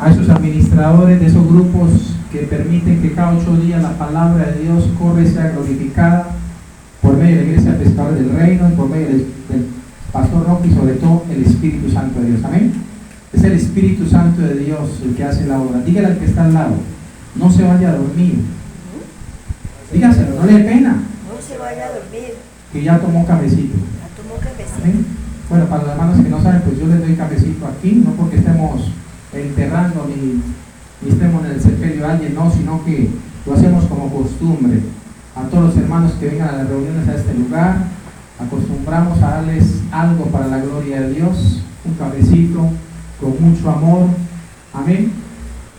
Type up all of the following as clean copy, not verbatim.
a esos administradores de esos grupos que permiten que cada 8 días la palabra de Dios corre y sea glorificada por medio de la Iglesia Pescadores del Reino y por medio del Pastor Roque y sobre todo el Espíritu Santo de Dios. Amén. Es el Espíritu Santo de Dios el que hace la obra. Dígale al que está al lado, no se vaya a dormir. Dígaselo, no le dé pena. No se vaya a dormir. Que ya tomó cafecito. Ya tomó cafecito. Amén. Bueno, para los hermanos que no saben, pues yo les doy cafecito aquí, no porque estemos enterrando ni estemos en el sepelio de alguien, no, sino que lo hacemos como costumbre. A todos los hermanos que vengan a las reuniones a este lugar, acostumbramos a darles algo para la gloria de Dios, un cafecito, con mucho amor, amén,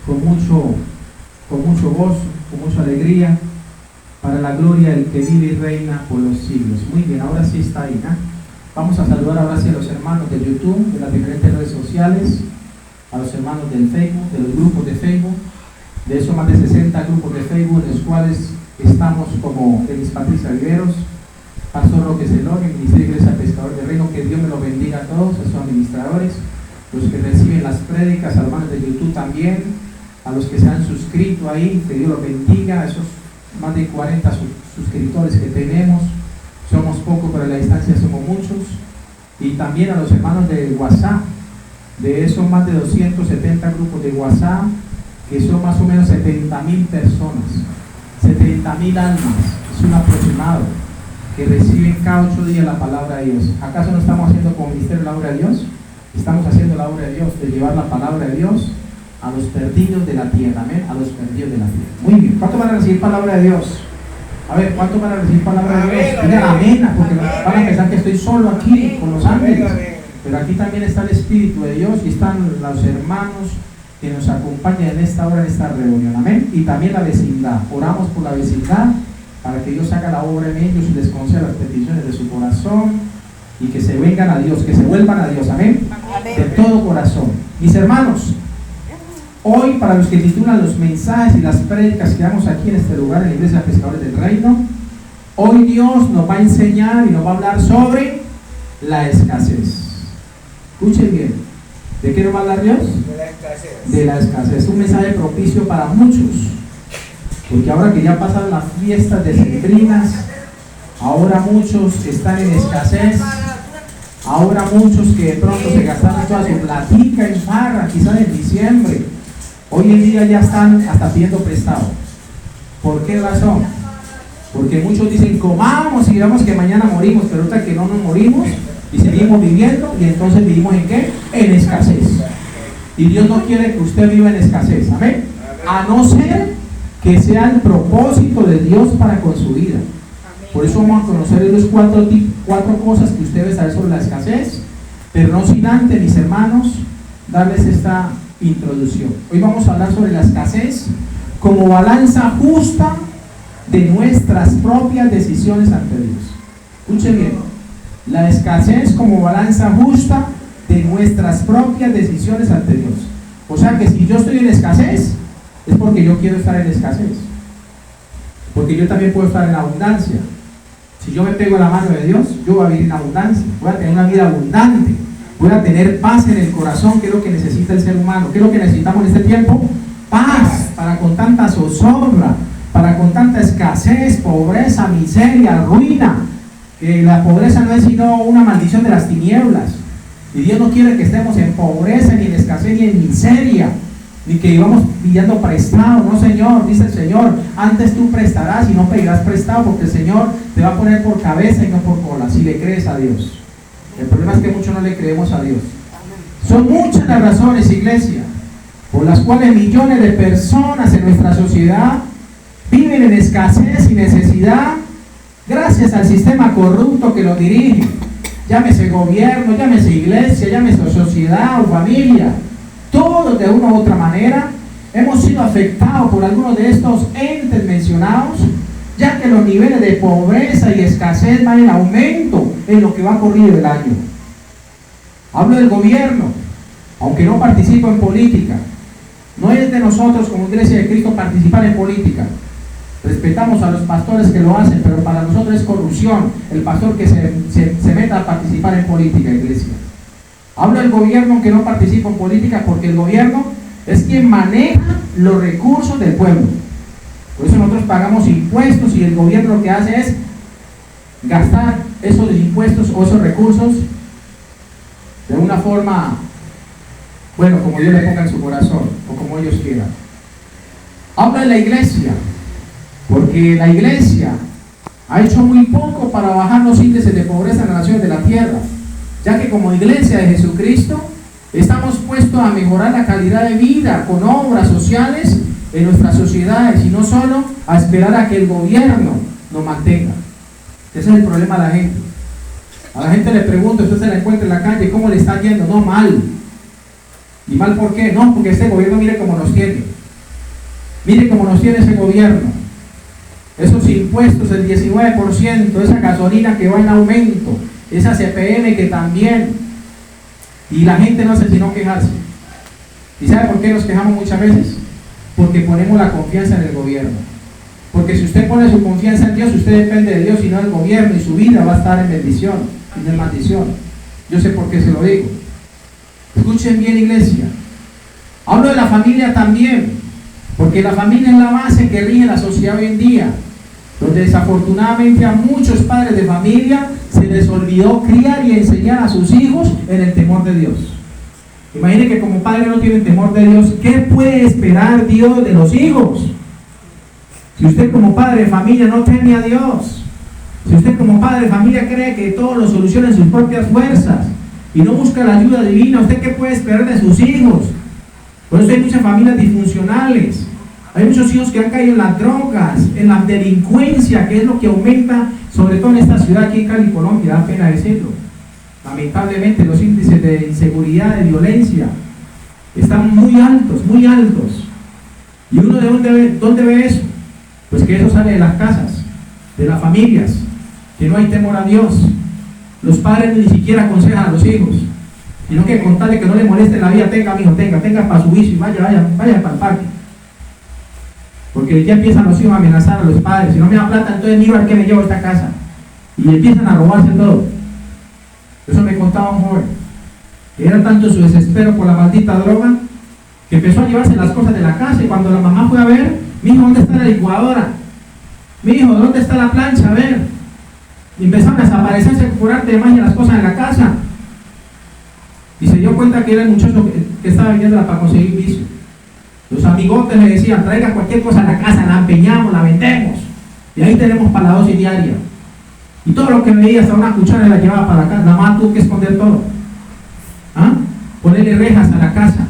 con mucho gozo, con mucha alegría, para la gloria del que vive y reina por los siglos. Muy bien, ahora sí está ahí, ¿no? Vamos a saludar ahora sí a los hermanos de YouTube, de las diferentes redes sociales, a los hermanos del Facebook, de los grupos de Facebook, de esos más de 60 grupos de Facebook, en los cuales estamos como Denis Patricia Riveros, Pastor Roque Celón, el Ministerio de Iglesia Pescador del Reino. Que Dios me lo bendiga a todos, a sus administradores, los que reciben las prédicas, a los hermanos de YouTube también, a los que se han suscrito ahí, que Dios los bendiga, a esos más de 40 suscriptores que tenemos. Somos pocos, pero a la distancia somos muchos. Y también a los hermanos de WhatsApp, de esos más de 270 grupos de WhatsApp, que son más o menos 70,000 personas, 70,000 almas, es un aproximado, que reciben cada 8 días la palabra de Dios. ¿Acaso no estamos haciendo como ministerio la obra de Dios? Estamos haciendo la obra de Dios, de llevar la palabra de Dios a los perdidos de la tierra, amén, a los perdidos de la tierra. Muy bien, ¿cuántos van a recibir palabra de Dios? A ver, ¿cuántos van a recibir palabra de Dios? Digan amén, porque van a pensar que estoy solo aquí con los ángeles, pero aquí también está el Espíritu de Dios y están los hermanos que nos acompañan en esta hora, en esta reunión, amén. Y también la vecindad, oramos por la vecindad para que Dios haga la obra en ellos y les conceda las peticiones de su corazón y que se vengan a Dios, que se vuelvan a Dios, amén, de todo corazón. Mis hermanos, hoy, para los que titulan los mensajes y las prédicas que damos aquí en este lugar, en la Iglesia de Pescadores del Reino, hoy Dios nos va a enseñar y nos va a hablar sobre la escasez. Escuchen bien, ¿de qué nos va a hablar Dios? De la escasez. De la escasez. Un mensaje propicio para muchos, porque ahora que ya pasan las fiestas decembrinas, ahora muchos están en escasez. Ahora muchos que de pronto se gastaron toda su platica en farra, quizás en diciembre, hoy en día ya están hasta pidiendo prestado. ¿Por qué razón? Porque muchos dicen comamos y digamos que mañana morimos, pero ahorita que no nos morimos y seguimos viviendo, y entonces vivimos ¿en qué? En escasez. Y Dios no quiere que usted viva en escasez, amén, a no ser que sea el propósito de Dios para con su vida. Por eso vamos a conocer los cuatro cosas que usted debe saber sobre la escasez, pero no sin antes, mis hermanos, darles esta introducción. Hoy vamos a hablar sobre la escasez como balanza justa de nuestras propias decisiones ante Dios. Escuche bien, la escasez como balanza justa de nuestras propias decisiones ante Dios. O sea que si yo estoy en escasez, es porque yo quiero estar en escasez, porque yo también puedo estar en abundancia. Si yo me pego a la mano de Dios, yo voy a vivir en abundancia, voy a tener una vida abundante, voy a tener paz en el corazón, que es lo que necesita el ser humano. ¿Qué es lo que necesitamos en este tiempo? Paz, para con tanta zozobra, para con tanta escasez, pobreza, miseria, ruina. Que la pobreza no es sino una maldición de las tinieblas, y Dios no quiere que estemos en pobreza, ni en escasez, ni en miseria, ni que íbamos pidiendo prestado. No, Señor, dice el Señor, antes tú prestarás y no pedirás prestado, porque el Señor te va a poner por cabeza y no por cola, si le crees a Dios. El problema es que muchos no le creemos a Dios. Son muchas las razones, iglesia, por las cuales millones de personas en nuestra sociedad viven en escasez y necesidad, gracias al sistema corrupto que lo dirige. Llámese gobierno, llámese iglesia, llámese sociedad o familia. Todos de una u otra manera hemos sido afectados por algunos de estos entes mencionados, ya que los niveles de pobreza y escasez van en aumento en lo que va corrido el año. Hablo del gobierno, aunque no participo en política. No es de nosotros como Iglesia de Cristo participar en política. Respetamos a los pastores que lo hacen, pero para nosotros es corrupción el pastor que se meta a participar en política, iglesia. Hablo del gobierno, aunque no participo en política, porque el gobierno es quien maneja los recursos del pueblo. Por eso nosotros pagamos impuestos y el gobierno lo que hace es gastar esos impuestos o esos recursos de una forma, bueno, como Dios le ponga en su corazón o como ellos quieran. Habla de la iglesia, porque la iglesia ha hecho muy poco para bajar los índices de pobreza en las naciones de la tierra, ya que como iglesia de Jesucristo estamos puestos a mejorar la calidad de vida con obras sociales en nuestras sociedades y no solo a esperar a que el gobierno nos mantenga. Ese es el problema de la gente. A la gente le pregunto, usted se la encuentra en la calle, ¿cómo le está yendo? No, mal. ¿Y mal por qué? No, porque este gobierno mire cómo nos tiene. Mire cómo nos tiene ese gobierno. Esos impuestos, el 19%, esa gasolina que va en aumento, esa CPM que también. Y la gente no hace sino quejarse. ¿Y sabe por qué nos quejamos muchas veces? Porque ponemos la confianza en el gobierno. Porque si usted pone su confianza en Dios, usted depende de Dios y no del gobierno, y su vida va a estar en bendición y no en maldición. Yo sé por qué se lo digo. Escuchen bien, iglesia. Hablo de la familia también, porque la familia es la base que rige la sociedad hoy en día, donde desafortunadamente a muchos padres de familia se les olvidó criar y enseñar a sus hijos en el temor de Dios. Imagine que como padre no tienen temor de Dios, ¿qué puede esperar Dios de los hijos? Si usted como padre de familia no teme a Dios, si usted como padre de familia cree que todo lo soluciona en sus propias fuerzas y no busca la ayuda divina, ¿usted qué puede esperar de sus hijos? Por eso hay muchas familias disfuncionales, hay muchos hijos que han caído en las drogas, en la delincuencia, que es lo que aumenta, sobre todo en esta ciudad aquí en Cali, Colombia, da pena decirlo. Lamentablemente los índices de inseguridad, de violencia, están muy altos, muy altos. ¿Y uno de dónde ve eso? Pues que eso sale de las casas, de las familias, que no hay temor a Dios. Los padres ni siquiera aconsejan a los hijos, sino que contarle que no le moleste la vida, tenga, mijo, tenga para su vicio y vaya para el parque. Porque ya empiezan los hijos a amenazar a los padres, si no me da plata, entonces miro al que me llevo a esta casa. Y empiezan a robarse todo. Eso me contaba un joven, que era tanto su desespero por la maldita droga, que empezó a llevarse las cosas de la casa, y cuando la mamá fue a ver, mijo, ¿dónde está la licuadora? Mijo, ¿dónde está la plancha? A ver. Y empezaron a desaparecerse por arte de magia las cosas en la casa. Y se dio cuenta que era el muchacho que estaba vendiéndola para conseguir vicio. Los amigotes le decían, traiga cualquier cosa a la casa, la empeñamos, la vendemos. Y ahí tenemos para la dosis diaria. Y todo lo que veía, hasta una cuchara la llevaba para acá. La mamá tuvo que esconder todo. ¿Ah? Ponerle rejas a la casa.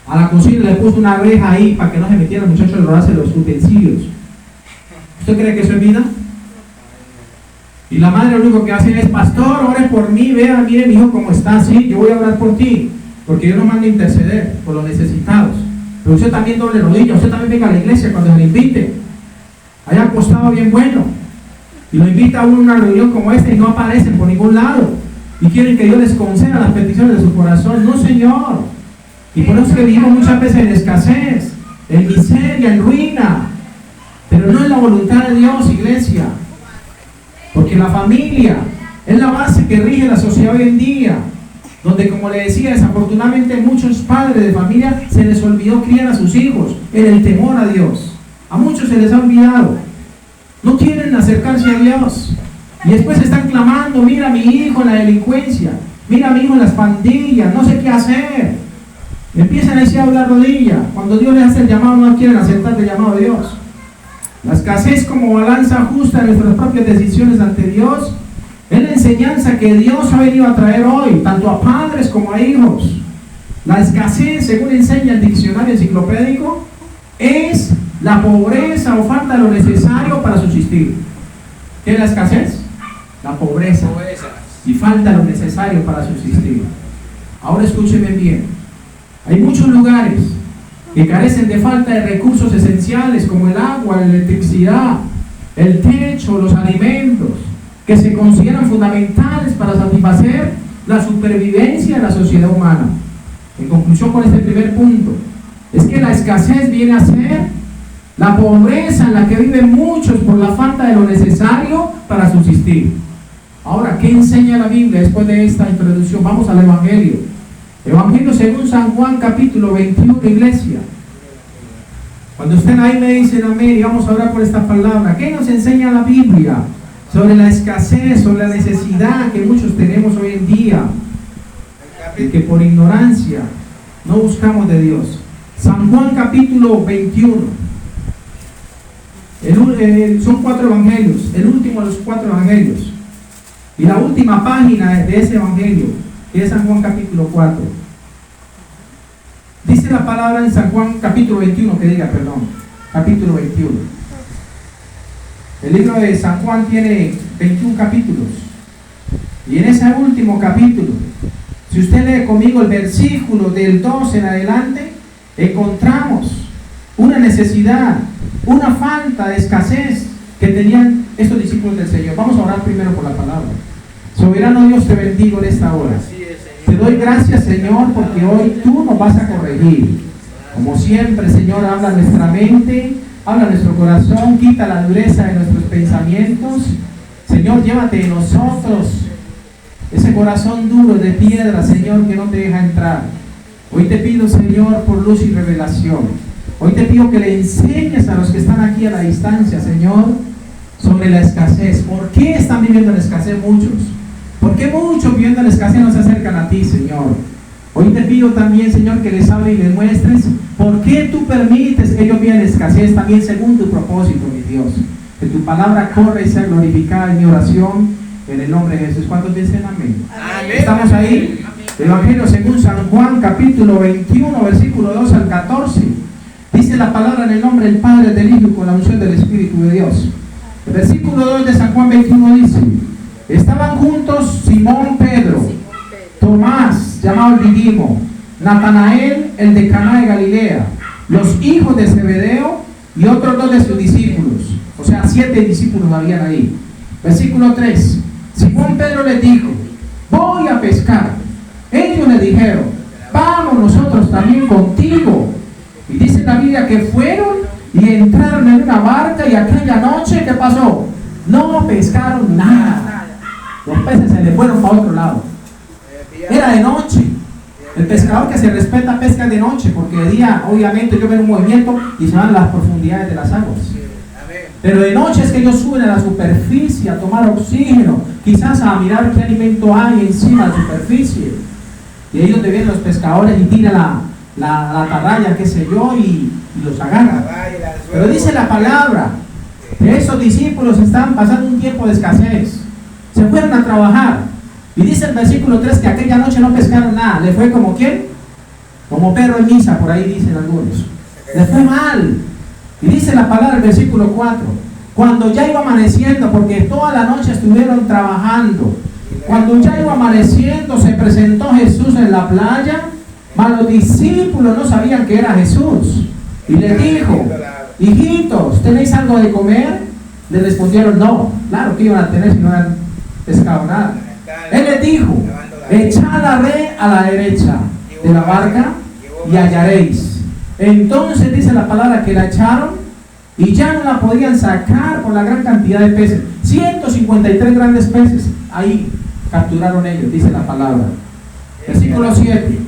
A la cocina le puso una reja ahí para que no se metiera el muchacho a robarse los utensilios. ¿Usted cree que eso es vida? Y la madre lo único que hace es, pastor, ore por mí, vea, mire mi hijo cómo está, sí, yo voy a orar por ti, porque yo no mando a interceder por los necesitados. Pero usted también doble rodilla, usted también venga a la iglesia cuando se le invite. Hay apostado bien bueno. Y lo invita a uno a una reunión como esta y no aparecen por ningún lado. Y quieren que Dios les conceda las peticiones de su corazón. No, Señor. Y por eso es que vivimos muchas veces en escasez, en miseria, en ruina. Pero no es la voluntad de Dios, iglesia. Porque la familia es la base que rige la sociedad hoy en día. Donde, como le decía, desafortunadamente muchos padres de familia se les olvidó criar a sus hijos en el temor a Dios. A muchos se les ha olvidado. No quieren acercarse a Dios. Y después están clamando, mira a mi hijo en la delincuencia, mira a mi hijo en las pandillas, no sé qué hacer. Empiezan a decir a hablar rodilla. Cuando Dios les hace el llamado, no quieren aceptar el llamado de Dios. La escasez como balanza justa en nuestras propias decisiones ante Dios es la enseñanza que Dios ha venido a traer hoy, tanto a padres como a hijos. La escasez, según enseña el diccionario enciclopédico, es la pobreza o falta de lo necesario para subsistir. ¿Qué es la escasez? La pobreza y falta de lo necesario para subsistir. Ahora escúchenme bien. Hay muchos lugares que carecen de falta de recursos esenciales como el agua, la electricidad, el techo, los alimentos, que se consideran fundamentales para satisfacer la supervivencia de la sociedad humana. En conclusión con este primer punto, es que la escasez viene a ser la pobreza en la que viven muchos por la falta de lo necesario para subsistir. Ahora, ¿qué enseña la Biblia después de esta introducción? Vamos al Evangelio. Evangelio según San Juan, capítulo 21, iglesia. Cuando estén ahí me dicen amén y vamos a hablar por esta palabra. ¿Qué nos enseña la Biblia sobre la escasez, sobre la necesidad que muchos tenemos hoy en día? Y que por ignorancia no buscamos de Dios. San Juan capítulo 21. Son 4 evangelios, el último de los 4 evangelios. Y la última página de ese evangelio es San Juan capítulo 4. Dice la palabra en San Juan capítulo 21, capítulo 21. El libro de San Juan tiene 21 capítulos. Y en ese último capítulo, si usted lee conmigo el versículo del 2 en adelante, encontramos una necesidad, una falta de escasez que tenían estos discípulos del Señor. Vamos a orar primero por la palabra. Soberano Dios, te bendigo en esta hora. Te doy gracias, Señor, porque hoy tú nos vas a corregir. Como siempre, Señor, habla nuestra mente, habla nuestro corazón, quita la dureza de nuestros pensamientos. Señor, llévate de nosotros ese corazón duro de piedra, Señor, que no te deja entrar. Hoy te pido, Señor, por luz y revelación. Hoy te pido que le enseñes a los que están aquí a la distancia, Señor, sobre la escasez. ¿Por qué están viviendo en escasez muchos? ¿Por qué muchos viviendo en escasez no se acercan a ti, Señor? Hoy te pido también, Señor, que les hable y les muestres por qué tú permites que ellos vivan en escasez también según tu propósito, mi Dios. Que tu palabra corra y sea glorificada en mi oración, en el nombre de Jesús. ¿Cuántos dicen amén? Amén. ¿Estamos ahí? El Evangelio según San Juan, capítulo 21, versículo 2 al 14. Dice la palabra en el nombre del Padre, del Hijo y con la unción del Espíritu de Dios. El versículo 2 de San Juan 21 dice: estaban juntos Simón Pedro, Tomás, llamado el Didimo, Natanael, el de Caná de Galilea, los hijos de Zebedeo y otros 2 de sus discípulos. O sea, 7 discípulos habían ahí. Versículo 3. Simón Pedro les dijo: voy a pescar. Ellos le dijeron: vamos nosotros también contigo. Y dice la Biblia que fueron y entraron en una barca, y aquella noche, ¿qué pasó? No pescaron nada. Los peces se le fueron para otro lado. Era de noche. El pescador que se respeta pesca de noche, porque de día obviamente yo veo un movimiento y se van a las profundidades de las aguas. Pero de noche es que ellos suben a la superficie a tomar oxígeno, quizás a mirar qué alimento hay encima de la superficie. Y ellos te vienen los pescadores y tiran la atarraya, qué sé yo, y los agarran. Pero dice la palabra que esos discípulos están pasando un tiempo de escasez. Se fueron a trabajar. Y dice el versículo 3 que aquella noche no pescaron nada. ¿Le fue como quién? Como perro en misa, por ahí dicen algunos. Les fue mal. Y dice la palabra, el versículo 4, cuando ya iba amaneciendo, porque toda la noche estuvieron trabajando, cuando ya iba amaneciendo se presentó Jesús en la playa, mas los discípulos no sabían que era Jesús. Y les dijo: hijitos, ¿tenéis algo de comer? Le respondieron: no. Claro que iban a tener si no habían pescado nada. Él les dijo: echad la red a la derecha de la barca y hallaréis. Entonces dice la palabra que la echaron y ya no la podían sacar por la gran cantidad de peces. 153 grandes peces ahí capturaron ellos, dice la palabra. Versículo 7.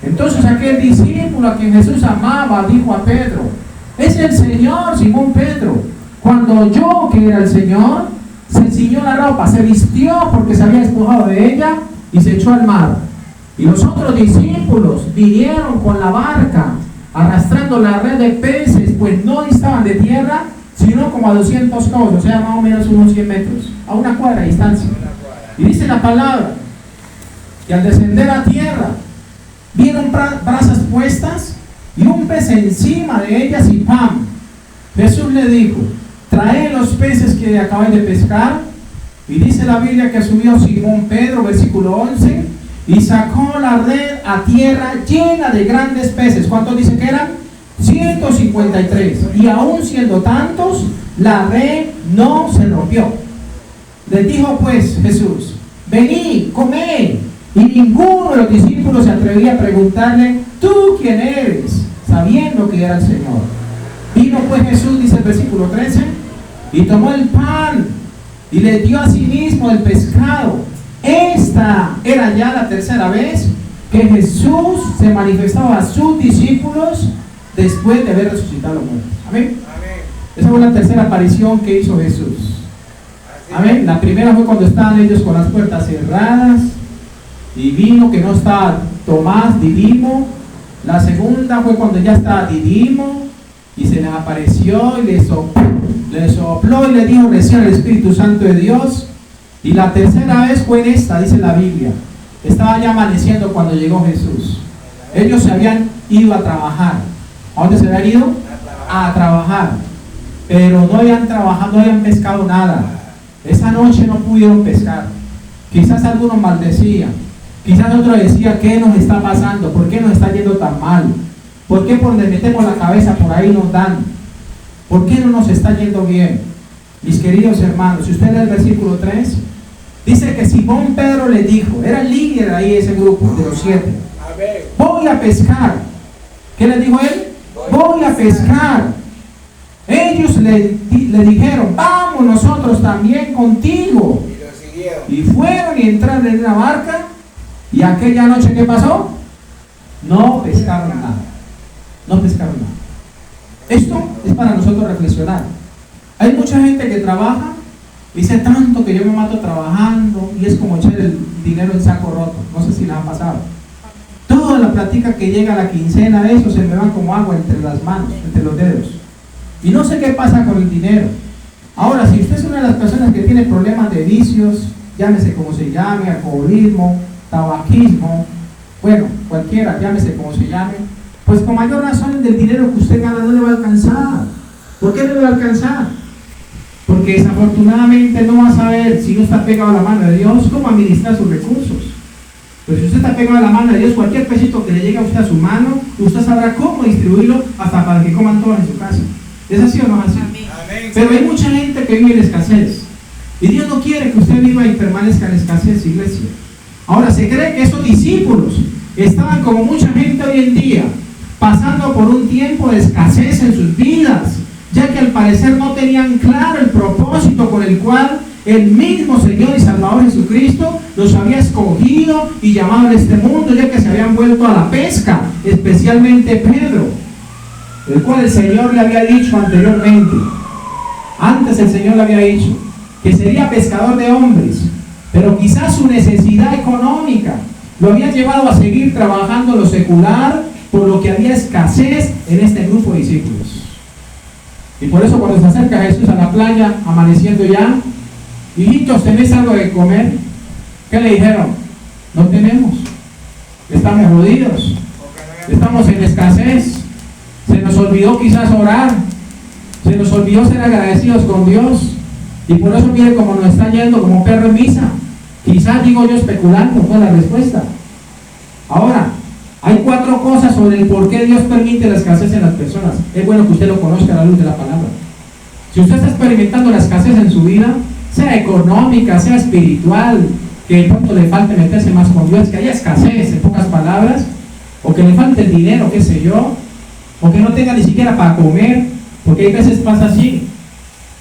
Entonces aquel discípulo a quien Jesús amaba dijo a Pedro: es el Señor, Simón Pedro. Cuando oyó que era el Señor, se ciñó la ropa, se vistió porque se había despojado de ella y se echó al mar. Y los otros discípulos vinieron con la barca arrastrando la red de peces, pues no estaban de tierra, sino como a 200 codos, o sea, más o menos unos 100 metros, a una cuadra de distancia. Y dice la palabra que al descender a tierra vieron brasas puestas y un pez encima de ellas y pan. Jesús le dijo: traed los peces que acabáis de pescar. Y dice la Biblia que subió Simón Pedro, versículo 11, y sacó la red a tierra llena de grandes peces. ¿Cuántos dice que eran? 153. Y aún siendo tantos, la red no se rompió. Les dijo pues Jesús: venid, comed. Y ninguno de los discípulos se atrevía a preguntarle: ¿tú quién eres?, sabiendo que era el Señor. Vino pues Jesús, dice el versículo 13, y tomó el pan y le dio a sí mismo el pescado. Esta era ya la tercera vez que Jesús se manifestaba a sus discípulos después de haber resucitado a los muertos. Amén. Esa fue la tercera aparición que hizo Jesús. Amén. La primera fue cuando estaban ellos con las puertas cerradas y vino que no estaba Tomás, Didimo. La segunda fue cuando ya estaba Didimo y se les apareció y les sopló y le dijo: reciban el Espíritu Santo de Dios. Y la tercera vez fue en esta, dice la Biblia. Estaba ya amaneciendo cuando llegó Jesús. Ellos se habían ido a trabajar. ¿A dónde se habían ido? A trabajar. Pero no habían trabajado, no habían pescado nada. Esa noche no pudieron pescar. Quizás algunos maldecían. Quizás otros decían: ¿qué nos está pasando? ¿Por qué nos está yendo tan mal? ¿Por qué por donde metemos la cabeza por ahí nos dan? ¿Por qué no nos está yendo bien? Mis queridos hermanos, si usted lee el versículo 3, dice que Simón Pedro le dijo, era el líder ahí de ese grupo, de los 7. Voy a pescar. ¿Qué le dijo él? Voy a pescar. Ellos le dijeron: vamos nosotros también contigo. Y fueron y entraron en una barca. Y aquella noche, ¿qué pasó? No pescaron nada. No pescaron nada. Esto es para nosotros reflexionar. Hay mucha gente que trabaja, dice tanto que yo me mato trabajando, y es como echar el dinero en saco roto. No sé si les ha pasado. Toda la plática que llega a la quincena de eso se me va como agua entre las manos, entre los dedos. Y no sé qué pasa con el dinero. Ahora, si usted es una de las personas que tiene problemas de vicios, llámese como se llame, alcoholismo, tabaquismo, bueno, cualquiera, llámese como se llame, pues con mayor razón del dinero que usted gana no le va a alcanzar. ¿Por qué no le va a alcanzar? Porque desafortunadamente no va a saber, si no está pegado a la mano de Dios, cómo administrar sus recursos. Pero si usted está pegado a la mano de Dios, cualquier pesito que le llegue a usted a su mano, usted sabrá cómo distribuirlo hasta para que coman todos en su casa. ¿Es así o no es así? Amén. Pero hay mucha gente que vive en escasez. Y Dios no quiere que usted viva y permanezca en escasez, iglesia. Ahora, se cree que esos discípulos estaban como mucha gente hoy en día, pasando por un tiempo de escasez en sus vidas, ya que al parecer no tenían claro el propósito con el cual el mismo Señor y Salvador Jesucristo los había escogido y llamado a este mundo, ya que se habían vuelto a la pesca, especialmente Pedro, el cual el Señor le había dicho anteriormente. Antes el Señor le había dicho que sería pescador de hombres, pero quizás su necesidad económica lo había llevado a seguir trabajando lo secular, por lo que había escasez en este grupo de discípulos. Y por eso cuando se acerca Jesús a la playa, amaneciendo ya: hijitos, ¿tenéis algo de comer? ¿Qué le dijeron? No tenemos, estamos jodidos, estamos en escasez, se nos olvidó quizás orar, se nos olvidó ser agradecidos con Dios, y por eso mire cómo nos está yendo como perro en misa. Quizás, digo yo especulando, fue la respuesta. Ahora, hay 4 cosas sobre el por qué Dios permite la escasez en las personas. Es bueno que usted lo conozca a la luz de la palabra. Si usted está experimentando la escasez en su vida, sea económica, sea espiritual, que de pronto le falte meterse más con Dios, que haya escasez, en pocas palabras, o que le falte el dinero, qué sé yo, o que no tenga ni siquiera para comer, porque hay veces pasa así.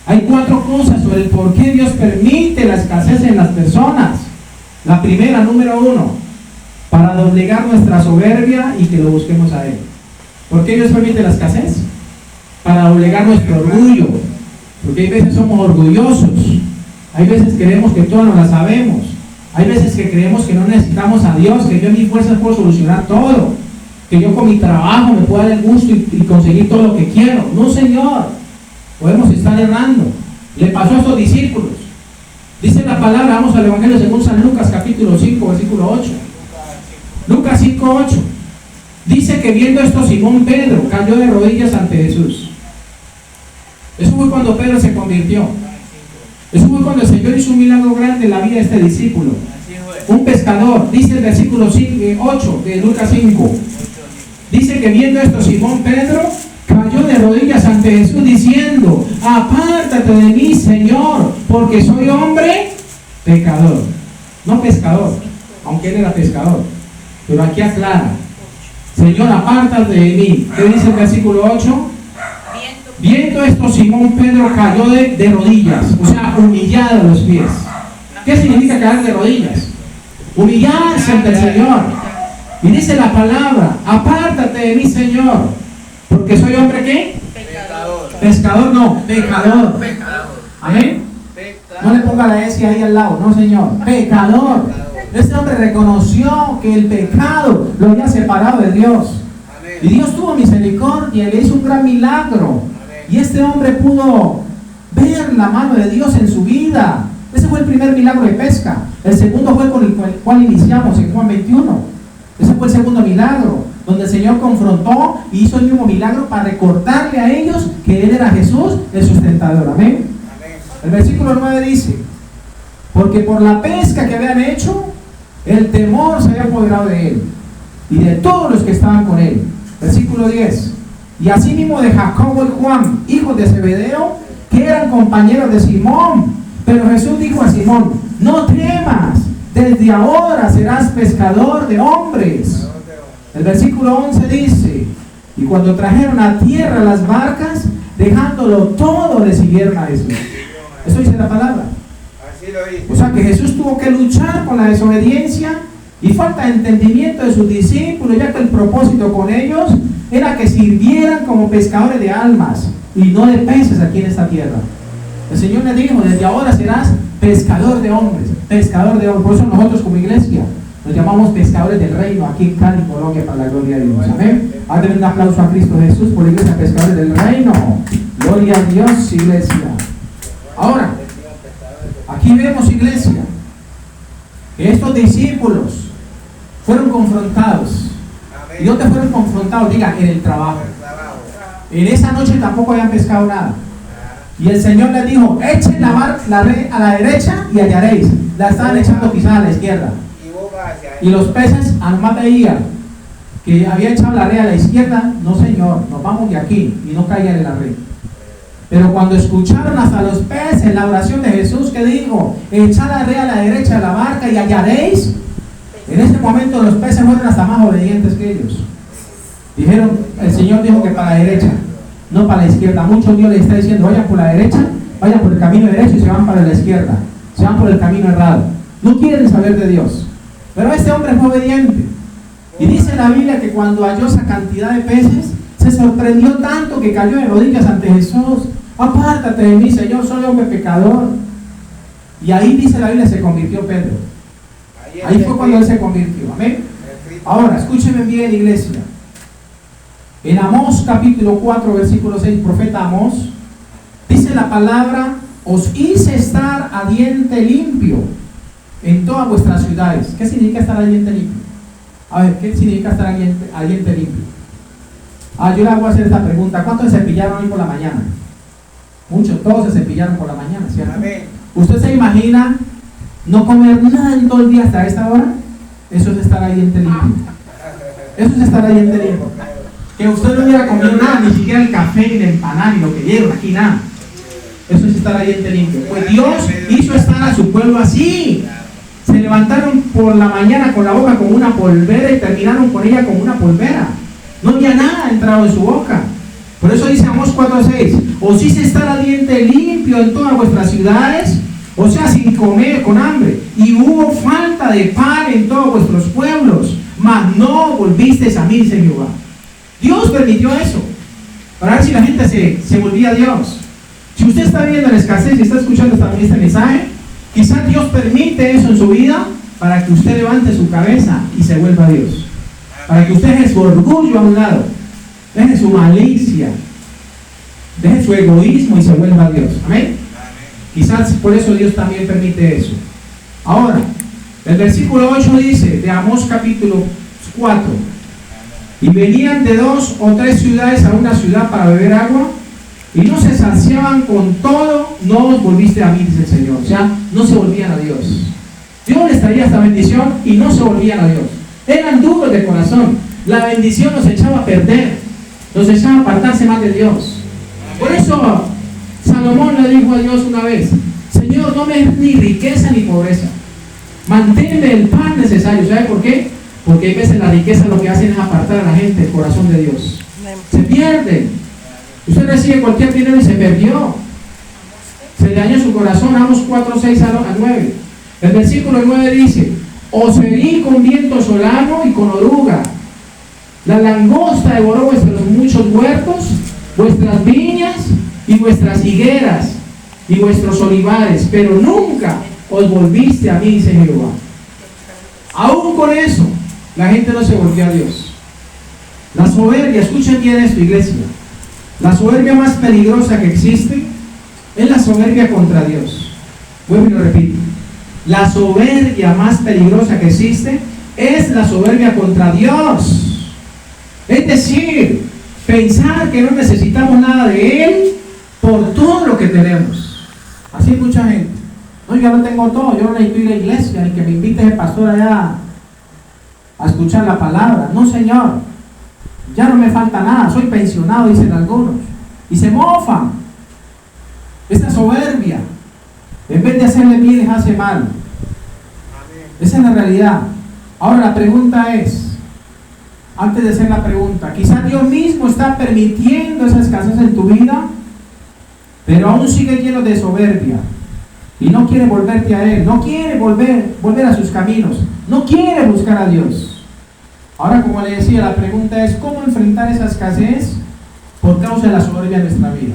Hay 4 cosas sobre el por qué Dios permite la escasez en las personas. La primera, número 1, para doblegar nuestra soberbia y que lo busquemos a Él. ¿Por qué Dios permite la escasez? Para doblegar nuestro orgullo, porque hay veces somos orgullosos, hay veces creemos que todo no la sabemos, hay veces que creemos que no necesitamos a Dios, que yo en mis fuerzas puedo solucionar todo, que yo con mi trabajo me puedo dar el gusto y conseguir todo lo que quiero. No, Señor, podemos estar errando. Le pasó a estos discípulos. Dice la palabra, vamos al Evangelio según San Lucas capítulo 5, versículo 8. Lucas 5, 8. Dice que viendo esto Simón Pedro cayó de rodillas ante Jesús. Eso fue cuando Pedro se convirtió. Eso fue cuando el Señor hizo un milagro grande en la vida de este discípulo. Un pescador, dice el versículo 8 de Lucas 5. Dice que viendo esto Simón Pedro cayó de rodillas ante Jesús diciendo: apártate de mí, Señor, porque soy hombre pecador. No pescador, aunque él era pescador. Pero aquí aclara: Señor, apártate de mí. ¿Qué dice el versículo 8? Viendo esto, Simón Pedro cayó de rodillas, o sea, humillado a los pies. ¿Qué significa caer de rodillas? Humillarse ante el Señor. Y dice la palabra, apártate de mí, Señor, porque soy hombre ¿qué? Pecador. Pescador no, pecador. Pecador. Amén. No le ponga la S ahí al lado, no, Señor, pecador. Este hombre reconoció que el pecado lo había separado de Dios. Y Dios tuvo misericordia y le hizo un gran milagro. Y este hombre pudo ver la mano de Dios en su vida. Ese fue el primer milagro de pesca. El segundo fue con el cual iniciamos en Juan 21. Ese fue el segundo milagro, donde el Señor confrontó y hizo el mismo milagro para recordarle a ellos que Él era Jesús, el sustentador. Amén. El versículo 9 dice, porque por la pesca que habían hecho, el temor se había apoderado de él y de todos los que estaban con él. Versículo 10, y asimismo de Jacobo y Juan, hijos de Zebedeo, que eran compañeros de Simón. Pero Jesús dijo a Simón, no temas, desde ahora serás pescador de hombres. El versículo 11 dice, y cuando trajeron a tierra las barcas, dejándolo todo, le siguieron a Jesús. Eso dice la palabra. Así lo hizo. O sea que Jesús tuvo que luchar con la desobediencia y falta de entendimiento de sus discípulos, ya que el propósito con ellos era que sirvieran como pescadores de almas y no de peces aquí en esta tierra. El Señor le dijo, desde ahora serás pescador de hombres, pescador de hombres. Por eso nosotros como iglesia nos llamamos pescadores del reino aquí en Cali, Colombia, para la gloria de Dios. Amén. Hazle un aplauso a Cristo Jesús por la iglesia pescadores del reino. Gloria a Dios, iglesia. Ahora, aquí vemos, iglesia, que estos discípulos fueron confrontados. ¿Y dónde fueron confrontados? Diga, en el trabajo. En esa noche tampoco habían pescado nada. Y el Señor les dijo, echen la red a la derecha y hallaréis. La estaban echando quizás a la izquierda. Y los peces nomás veían que había echado la red a la izquierda. No, Señor, nos vamos de aquí. Y no caían en la red. Pero cuando escucharon hasta los peces la oración de Jesús que dijo, echad la red a la derecha de la barca y hallaréis, en ese momento los peces fueron hasta más obedientes que ellos. Dijeron, el Señor dijo que para la derecha, no para la izquierda. Muchos Dios les está diciendo, vayan por la derecha, vayan por el camino derecho y se van para la izquierda, se van por el camino errado. No quieren saber de Dios. Pero este hombre fue obediente. Y dice la Biblia que cuando halló esa cantidad de peces, se sorprendió tanto que cayó de rodillas ante Jesús. Apártate de mí, Señor, soy hombre pecador. Y ahí dice la Biblia, se convirtió Pedro. Ahí fue cuando él se convirtió. Amén. Ahora, escúcheme bien, iglesia. En Amós capítulo 4, versículo 6, profeta Amós, dice la palabra, os hice estar a diente limpio en todas vuestras ciudades. ¿Qué significa estar a diente limpio? A ver, ¿qué significa estar a diente limpio? Yo le voy a hacer esta pregunta. ¿Cuántos se cepillaron hoy por la mañana? Muchos, todos se cepillaron por la mañana, ¿cierto? Amén. ¿Usted se imagina no comer nada en todo el día hasta esta hora? Eso es estar a diente limpio. Eso es estar a diente limpio. Que usted no hubiera comido nada, ni siquiera el café, ni la empanada, ni lo que dieron aquí, nada. Eso es estar a diente limpio. Pues Dios hizo estar a su pueblo así. Se levantaron por la mañana con la boca como una polvera y terminaron con ella como una polvera. No había nada entrado en su boca. Por eso dice Amós 4:6, os hice estar a diente limpio en todas vuestras ciudades, o sea, sin comer, con hambre, y hubo falta de pan en todos vuestros pueblos, mas no volvisteis a mí, dice Jehová. Dios permitió eso, para ver si la gente se volvía a Dios. Si usted está viendo la escasez y está escuchando también este mensaje, quizás Dios permite eso en su vida para que usted levante su cabeza y se vuelva a Dios. Para que usted deje su orgullo a un lado, deje su malicia, deje su egoísmo y se vuelva a Dios. Amén. Quizás por eso Dios también permite eso. Ahora, el versículo 8 dice, de Amós capítulo 4, y venían de 2 o 3 ciudades a una ciudad para beber agua, y no se saciaban con todo, no os volviste a mí, dice el Señor. O sea, no se volvían a Dios. Dios les traía esta bendición y no se volvían a Dios. Eran duros de corazón. La bendición los echaba a perder, los echaba a apartarse más de Dios. Por eso Salomón le dijo a Dios una vez, Señor, no me des ni riqueza ni pobreza, manténme el pan necesario. ¿Sabe por qué? Porque hay veces la riqueza lo que hacen es apartar a la gente del corazón de Dios. Se pierden. Usted recibe cualquier dinero y se perdió. Se le dañó su corazón. Amós 4:6 al 9. El versículo 9 dice, Os herí con viento solano y con oruga. La langosta devoró vuestros muchos huertos, vuestras viñas y vuestras higueras y vuestros olivares, pero nunca os volviste a mí, dice Jehová. Aún con eso, la gente no se volvió a Dios. La soberbia, escuchen bien esto, iglesia. La soberbia más peligrosa que existe es la soberbia contra Dios. Vuelvo y lo repito. La soberbia más peligrosa que existe es la soberbia contra Dios. Es decir, pensar que no necesitamos nada de Él por todo lo que tenemos. Así hay mucha gente. No, yo no tengo todo, yo no necesito ir a la iglesia, ni que me invite el pastor allá a escuchar la palabra. No, Señor, ya no me falta nada, soy pensionado, dicen algunos. Y se mofan. Esta soberbia, en vez de hacerle bien, les hace mal. Esa es la realidad. Ahora la pregunta es, antes de hacer la pregunta, quizás Dios mismo está permitiendo esa escasez en tu vida, pero aún sigue lleno de soberbia y no quiere volverte a Él, no quiere volver a sus caminos, no quiere buscar a Dios. Ahora, como le decía, la pregunta es, ¿cómo enfrentar esa escasez por causa de la soberbia en nuestra vida?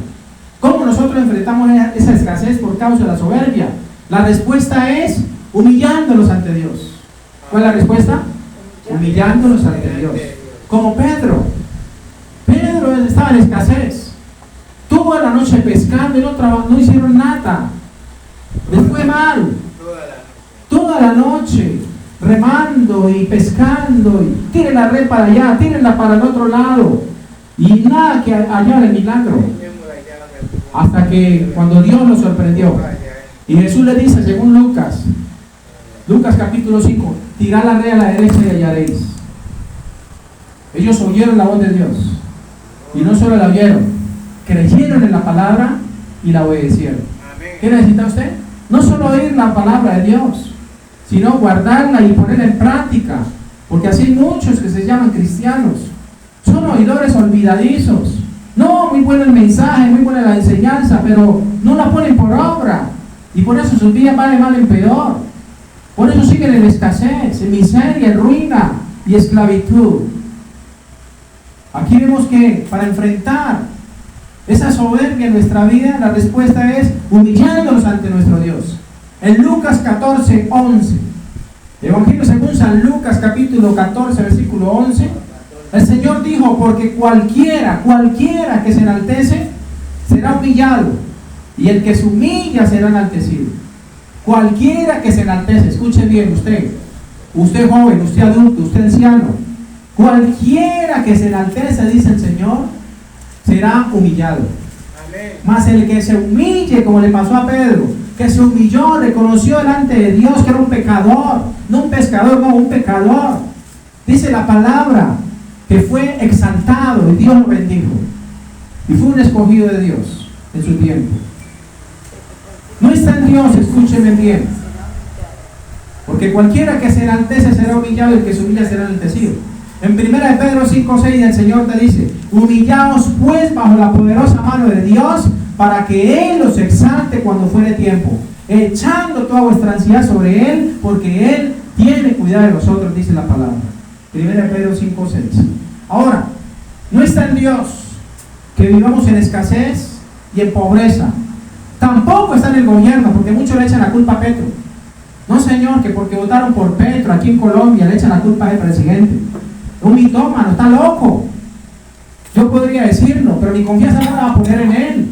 ¿Cómo nosotros enfrentamos esa escasez por causa de la soberbia? La respuesta es humillándolos ante Dios. ¿Cuál es la respuesta? Humillándolos ante Dios. Como Pedro. Pedro estaba en escasez. Toda la noche pescando y no hicieron nada. Les fue mal. Toda la noche remando y pescando y tiren la red para allá, tírenla para el otro lado y nada que hallar el milagro. Hasta que cuando Dios los sorprendió y Jesús le dice, según Lucas capítulo 5, tirad la red a la derecha y hallaréis. Ellos oyeron la voz de Dios y no solo la oyeron, creyeron en la palabra y la obedecieron. ¿Qué necesita usted? No solo oír la palabra de Dios, sino guardarla y ponerla en práctica, porque así hay muchos que se llaman cristianos, son oidores olvidadizos. No, muy bueno el mensaje, muy buena la enseñanza, pero no la ponen por obra, y por eso sus vidas van de mal en peor. Por eso siguen en escasez, en miseria, en ruina y esclavitud. Aquí vemos que para enfrentar esa soberbia en nuestra vida, la respuesta es humillándonos ante nuestro Dios. En Lucas 14, 11, Evangelio según San Lucas capítulo 14, versículo 11, el Señor dijo, porque cualquiera que se enaltece, será humillado, y el que se humilla será enaltecido. Cualquiera que se enaltece, escuche bien usted joven, usted adulto, usted anciano, cualquiera que se enaltece, dice el Señor, será humillado. Amén. Mas el que se humille, como le pasó a Pedro, que se humilló, reconoció delante de Dios que era un pecador, no un pescador, no, un pecador. Dice la palabra que fue exaltado y Dios lo bendijo. Y fue un escogido de Dios en su tiempo. No está en Dios, escúcheme bien. Porque cualquiera que se enaltece será humillado y el que se humilla será enaltecido. En 1 Pedro 5:6 el Señor te dice, humillaos pues bajo la poderosa mano de Dios, para que Él los exalte cuando fuere tiempo, echando toda vuestra ansiedad sobre Él, porque Él tiene cuidado de nosotros, dice la palabra. 1 Pedro 5:6. Ahora, no está en Dios que vivamos en escasez y en pobreza. Tampoco está en el gobierno, porque muchos le echan la culpa a Petro. No, señor, que porque votaron por Petro aquí en Colombia le echan la culpa al presidente. Un mitómano, está loco. Yo podría decirlo, pero mi confianza no la va a poner en él.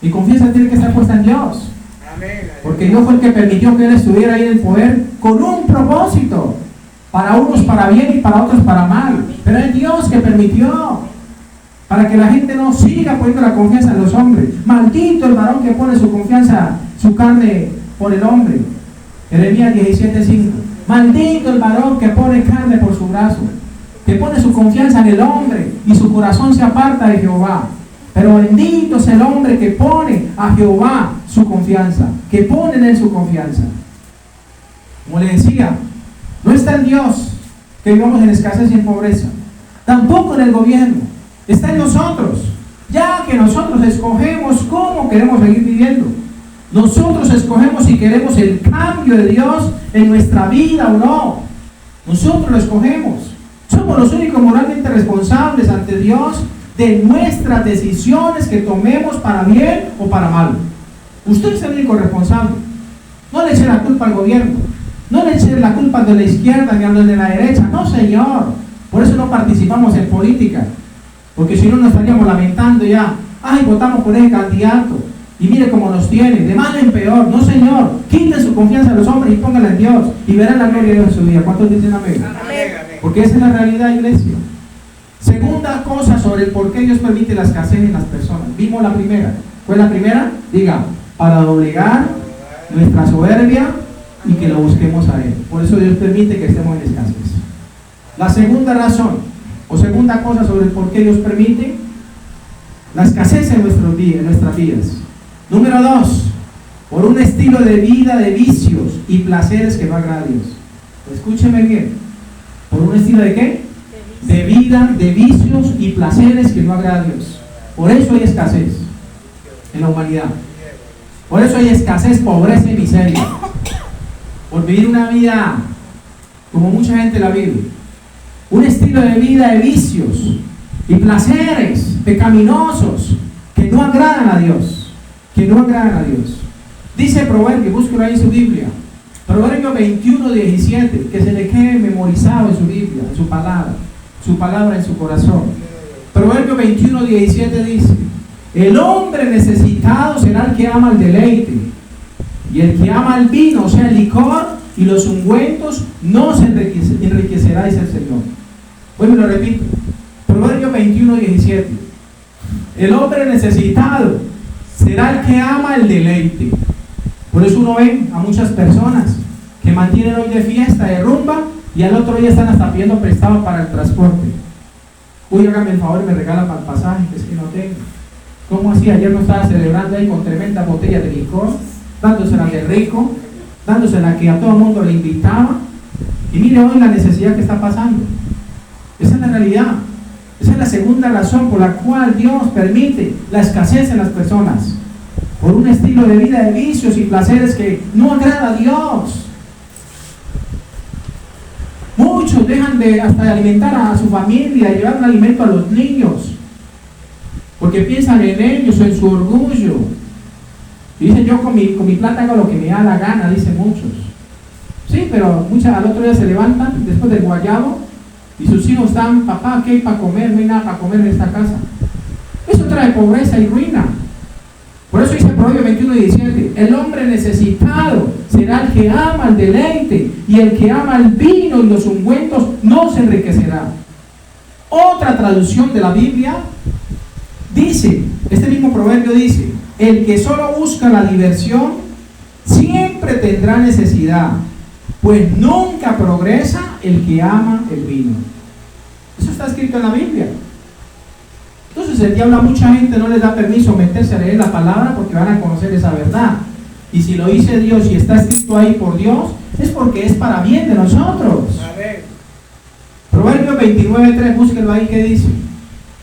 Mi confianza tiene que estar puesta en Dios. Porque Dios fue el que permitió que él estuviera ahí en el poder con un propósito. Para unos para bien y para otros para mal. Pero es Dios que permitió. Para que la gente no siga poniendo la confianza en los hombres. Maldito el varón que pone su confianza, su carne por el hombre. Jeremías 17:5. Maldito el varón que pone carne por su brazo, que pone su confianza en el hombre y su corazón se aparta de Jehová. Pero bendito es el hombre que pone a Jehová su confianza, que pone en él su confianza. Como le decía, no está en Dios que vivamos en escasez y en pobreza. Tampoco en el gobierno. Está en nosotros, ya que nosotros escogemos cómo queremos seguir viviendo. Nosotros escogemos si queremos el cambio de Dios en nuestra vida o no. Nosotros lo escogemos. Somos los únicos moralmente responsables ante Dios de nuestras decisiones que tomemos para bien o para mal. Usted es el único responsable. No le eche la culpa al gobierno. No le eche la culpa de la izquierda ni a los de la derecha. No, señor. Por eso no participamos en política. Porque si no nos estaríamos lamentando ya. Ay, votamos por ese candidato. Y mire cómo nos tiene, de mal en peor. No, señor. Quiten su confianza a los hombres y pónganla en Dios. Y verán la gloria de Dios en su vida. ¿Cuántos dicen amén? Porque esa es la realidad, iglesia. Segunda cosa sobre el por qué Dios permite la escasez en las personas. Vimos la primera. ¿Cuál es la primera? Diga, para doblegar nuestra soberbia y que lo busquemos a Él. Por eso Dios permite que estemos en escasez. La segunda razón, o segunda cosa sobre el por qué Dios permite la escasez en nuestras vidas. Número 2, por un estilo de vida de vicios y placeres que no agrada a Dios. Escúcheme bien. ¿Por un estilo de qué? De vida, de vicios y placeres que no agrada a Dios. Por eso hay escasez en la humanidad. Por eso hay escasez, pobreza y miseria. Por vivir una vida como mucha gente la vive. Un estilo de vida de vicios y placeres pecaminosos que no agradan a Dios. Que no agradan a Dios. Dice Proverbio, búsquelo ahí en su Biblia. Proverbio 21:17, que se le quede memorizado en su Biblia, en su palabra en su corazón. Proverbio 21:17 dice: el hombre necesitado será el que ama el deleite, y el que ama el vino, o sea el licor, y los ungüentos, no se enriquecerá, dice el Señor. Bueno, lo repito. Proverbio 21:17. El hombre necesitado será el que ama el deleite. Por eso uno ve a muchas personas que mantienen hoy de fiesta, de rumba, y al otro día están hasta pidiendo prestado para el transporte. Uy, hágame el favor y me regala para el pasaje, es que no tengo. ¿Cómo así? Ayer no estaba celebrando ahí con tremenda botella de licor, dándosela de rico, dándosela que a todo el mundo le invitaba. Y mire hoy la necesidad que está pasando. Esa es la realidad. Esa es la segunda razón por la cual Dios permite la escasez en las personas. Por un estilo de vida de vicios y placeres que no agrada a Dios. Muchos dejan hasta de alimentar a su familia y llevar un alimento a los niños. Porque piensan en ellos o en su orgullo. Y dicen, yo con mi plata hago lo que me da la gana, dicen muchos. Sí, pero al otro día se levantan después del guayabo y sus hijos están, papá, ¿qué hay para comer? No hay nada para comer en esta casa. Eso trae pobreza y ruina. Por eso dice Proverbio 21:17, el hombre necesitado será el que ama el deleite, y el que ama el vino y los ungüentos no se enriquecerá. Otra traducción de la Biblia dice, este mismo proverbio dice, el que solo busca la diversión siempre tendrá necesidad, pues nunca progresa el que ama el vino. Eso está escrito en la Biblia. Entonces el diablo a mucha gente no les da permiso meterse a leer la palabra porque van a conocer esa verdad. Y si lo dice Dios y está escrito ahí por Dios, es porque es para bien de nosotros. Proverbio 29:3, búsquenlo ahí, ¿qué dice?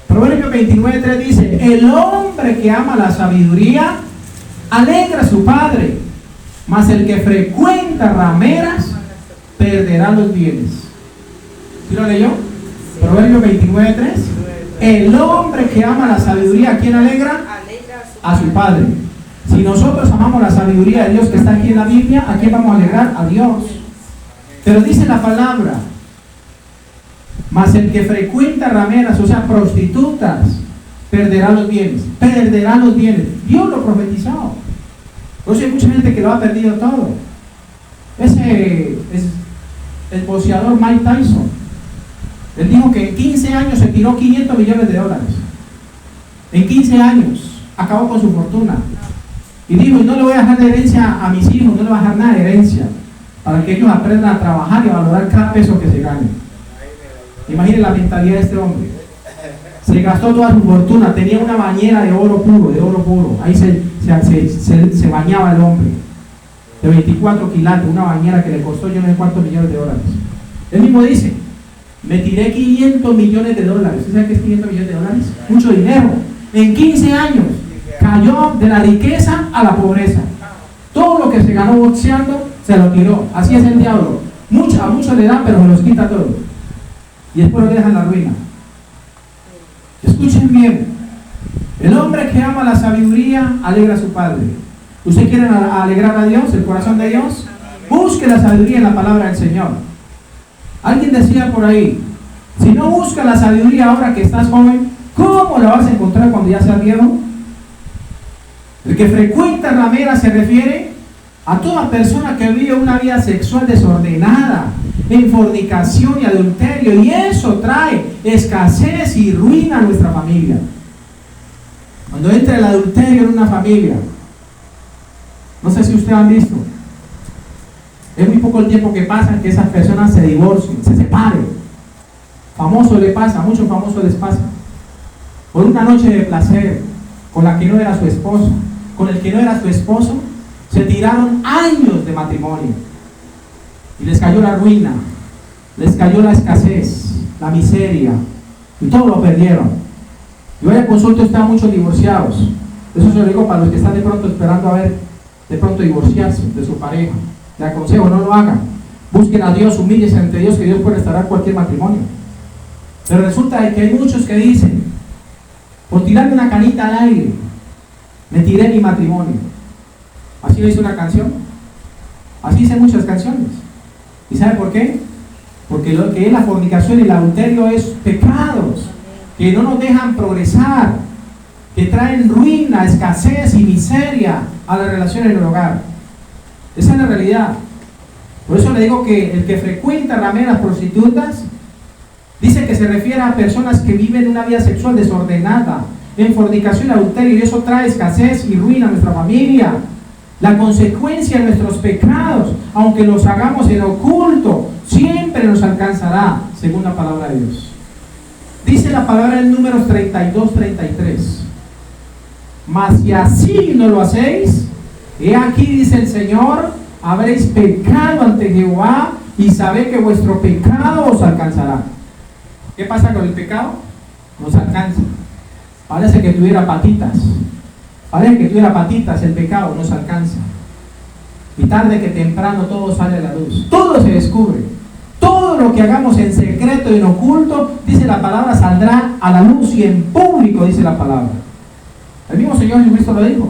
Proverbio 29:3 dice, el hombre que ama la sabiduría alegra a su padre, mas el que frecuenta rameras perderá los bienes. ¿Sí lo leyó? Proverbio 29:3. El hombre que ama la sabiduría, ¿a quién alegra? A su padre. Si nosotros amamos la sabiduría de Dios que está aquí en la Biblia, ¿a quién vamos a alegrar? A Dios. Pero dice la palabra, mas el que frecuenta rameras, o sea, prostitutas, perderá los bienes. Perderá los bienes. Dios lo profetizó. Por eso hay mucha gente que lo ha perdido todo. Ese es el boxeador Mike Tyson. Él dijo que en 15 años se tiró $500 millones. En 15 años acabó con su fortuna. Y dijo, y no le voy a dejar de herencia a mis hijos, no le voy a dejar nada de herencia, para que ellos aprendan a trabajar y a valorar cada peso que se gane. Imaginen la mentalidad de este hombre. Se gastó toda su fortuna, tenía una bañera de oro puro. Ahí se bañaba el hombre. De 24 quilates, una bañera que le costó yo no sé cuántos millones de dólares. Él mismo dice, me tiré $500 millones. ¿Usted sabe qué es $500 millones? Mucho dinero. En 15 años cayó de la riqueza a la pobreza. Todo lo que se ganó boxeando, se lo tiró. Así es el diablo. A muchos le dan, pero se los quita todo. Y después lo dejan en la ruina. Escuchen bien. El hombre que ama la sabiduría alegra a su padre. ¿Usted quiere alegrar a Dios, el corazón de Dios? Busque la sabiduría en la palabra del Señor. Alguien decía por ahí, si no buscas la sabiduría ahora que estás joven, ¿cómo la vas a encontrar cuando ya seas viejo? El que frecuenta rameras se refiere a toda persona que vive una vida sexual desordenada, en fornicación y adulterio, y eso trae escasez y ruina a nuestra familia. Cuando entra el adulterio en una familia, no sé si ustedes han visto, es muy poco el tiempo que pasa que esas personas se divorcien, se separen. Famoso le pasa, a muchos famosos les pasa, por una noche de placer con la que no era su esposa, con el que no era su esposo, se tiraron años de matrimonio y les cayó la ruina, les cayó la escasez, la miseria, y todo lo perdieron. Y vaya consulta usted a muchos divorciados. Eso se lo digo para los que están de pronto esperando a ver, de pronto divorciarse de su pareja. Le aconsejo, no lo hagan. Busquen a Dios, humíllense ante Dios, que Dios puede restaurar cualquier matrimonio. Pero resulta de que hay muchos que dicen, por tirarme una canita al aire, me tiré mi matrimonio. Así lo hizo una canción. Así dicen muchas canciones. ¿Y sabe por qué? Porque lo que es la fornicación y el adulterio es pecados que no nos dejan progresar, que traen ruina, escasez y miseria a las relaciones en el hogar. Esa es la realidad. Por eso le digo que el que frecuenta rameras prostitutas dice que se refiere a personas que viven una vida sexual desordenada, en fornicación y adulterio, y eso trae escasez y ruina a nuestra familia. La consecuencia de nuestros pecados, aunque los hagamos en oculto, siempre nos alcanzará, según la palabra de Dios. Dice la palabra en Números 32-33. Mas si así no lo hacéis, he aquí, dice el Señor, habréis pecado ante Jehová, y sabed que vuestro pecado os alcanzará. ¿Qué pasa con el pecado? Nos alcanza. Parece que tuviera patitas. Parece que tuviera patitas, el pecado nos alcanza. Y tarde que temprano todo sale a la luz. Todo se descubre. Todo lo que hagamos en secreto y en oculto, dice la palabra, saldrá a la luz, y en público, dice la palabra. El mismo Señor Jesucristo lo dijo.